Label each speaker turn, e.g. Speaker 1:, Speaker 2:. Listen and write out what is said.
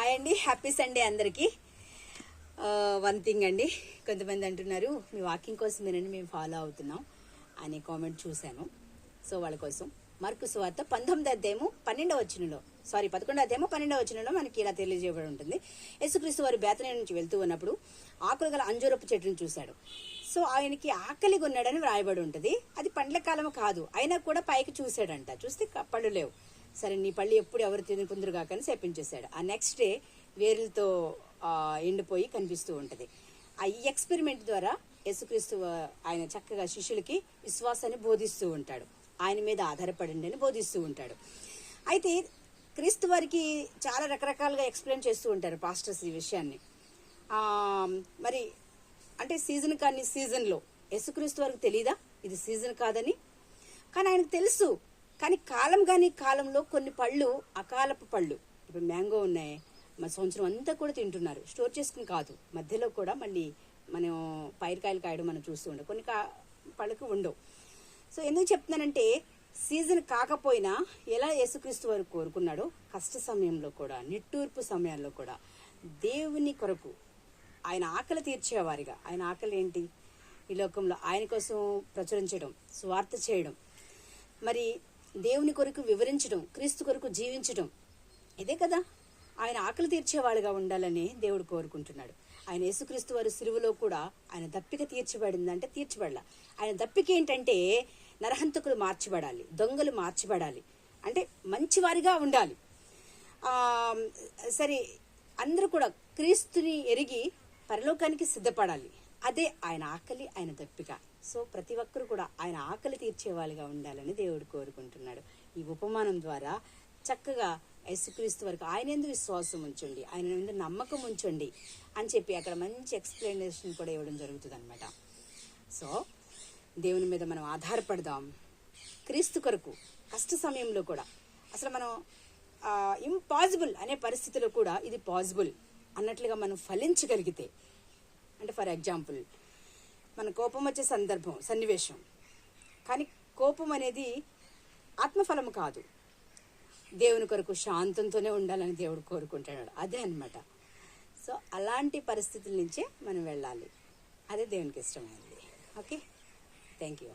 Speaker 1: Hi అండి, happy Sunday అందరికీ. One thing అండి, కొంతమంది అంటున్నారు మీ వాకింగ్ కోసం మీరండి మేము ఫాలో అవుతున్నాం అనే కామెంట్ చూశాను. సో వాళ్ళ కోసం మార్కు సువార్త 19వ అధ్యాయము 12వ వచనంలో 11వ అధ్యాయము 12వ వచనంలో మనకి ఇలా తెలియజేయబడి ఉంటుంది. యేసుక్రీస్తు వారు బేతనియ నుంచి వెళ్తూ ఉన్నప్పుడు ఆకులు గల అంజూరపు చెట్టును చూశాడు. సో ఆయనకి ఆకలిగా ఉన్నాడని వ్రాయబడి ఉంటుంది. అది పండ్ల కాలము కాదు, అయినా కూడా పైకి చూశాడంట. చూస్తే పళ్ళు లేవు. సరే నీ పళ్ళు ఎప్పుడు ఎవరు తినుకుందరు కాకని చెప్పించేశాడు. ఆ నెక్స్ట్ డే వేర్లతో ఎండిపోయి కనిపిస్తూ ఉంటుంది. ఈ ఎక్స్పెరిమెంట్ ద్వారా యేసుక్రీస్తు ఆయన చక్కగా శిష్యులకి విశ్వాసాన్ని బోధిస్తూ ఉంటాడు. ఆయన మీద ఆధారపడండి అని బోధిస్తూ ఉంటాడు. అయితే క్రీస్తు వారికి చాలా రకరకాలుగా ఎక్స్ప్లెయిన్ చేస్తూ ఉంటారు పాస్టర్స్ ఈ విషయాన్ని. మరి అంటే సీజన్ కానీ సీజన్లో యేసుక్రీస్తు వారికి తెలీదా ఇది సీజన్ కాదని? కానీ ఆయనకు తెలుసు. కానీ కాలం కానీ కాలంలో కొన్ని పళ్ళు అకాలపు పళ్ళు, ఇప్పుడు మ్యాంగో ఉన్నాయి, మన సంవత్సరం అంతా కూడా తింటున్నారు, స్టోర్ చేసుకుని కాదు, మధ్యలో కూడా మళ్ళీ మనం పైరుకాయలు కాయడం మనం చూస్తూ ఉంటాం. కొన్ని పళ్ళకు ఉండవు. సో ఎందుకు చెప్తున్నానంటే సీజన్ కాకపోయినా ఎలా యేసుక్రీస్తు వారు కోరుకున్నాడో కష్ట సమయంలో కూడా, నిట్టూర్పు సమయాల్లో కూడా దేవుని కొరకు ఆయన ఆకలి తీర్చేవారిగా. ఆయన ఆకలి ఏంటి? ఈ లోకంలో ఆయన కోసం ప్రచురించడం, స్వార్థ చేయడం, మరి దేవుని కొరకు వివరించడం, క్రీస్తు కొరకు జీవించడం, ఇదే కదా ఆయన ఆకలి తీర్చేవాళ్ళుగా ఉండాలని దేవుడు కోరుకుంటున్నాడు. ఆయన యేసుక్రీస్తు వారు సిలువలో కూడా ఆయన దప్పిక తీర్చబడిందంటే తీర్చబడాల. ఆయన దప్పిక ఏంటంటే నరహంతకులు మార్చబడాలి, దొంగలు మార్చబడాలి, అంటే మంచివారిగా ఉండాలి. సరే అందరూ కూడా క్రీస్తుని ఎరిగి పరలోకానికి సిద్ధపడాలి. అదే ఆయన ఆకలి, ఆయన దప్పిక. సో ప్రతి ఒక్కరు కూడా ఆయన ఆకలి తీర్చే వాళ్ళుగా ఉండాలని దేవుడు కోరుకుంటున్నాడు. ఈ ఉపమానం ద్వారా చక్కగా యేసుక్రీస్తు వరకు ఆయన ఎందుకు విశ్వాసం ఉంచండి, ఆయన ఎందుకు నమ్మకం ఉంచండి అని చెప్పి అక్కడ మంచి ఎక్స్ప్లెనేషన్ కూడా ఇవ్వడం జరుగుతుంది అనమాట. సో దేవుని మీద మనం ఆధారపడదాం. క్రీస్తు కొరకు కష్ట సమయంలో కూడా అసలు మనం ఇంపాసిబుల్ అనే పరిస్థితిలో కూడా ఇది పాసిబుల్ అన్నట్లుగా మనం ఫలించగలిగితే, అంటే ఫర్ ఎగ్జాంపుల్ మన కోపం వచ్చే సన్నివేశం, కానీ కోపం అనేది ఆత్మఫలము కాదు, దేవుని కొరకు శాంతంతోనే ఉండాలని దేవుడు కోరుకుంటున్నాడు. అదే అనమాట. సో అలాంటి పరిస్థితుల నుంచే మనం వెళ్ళాలి. అదే దేవునికి ఇష్టమైనది. Okay, thank you.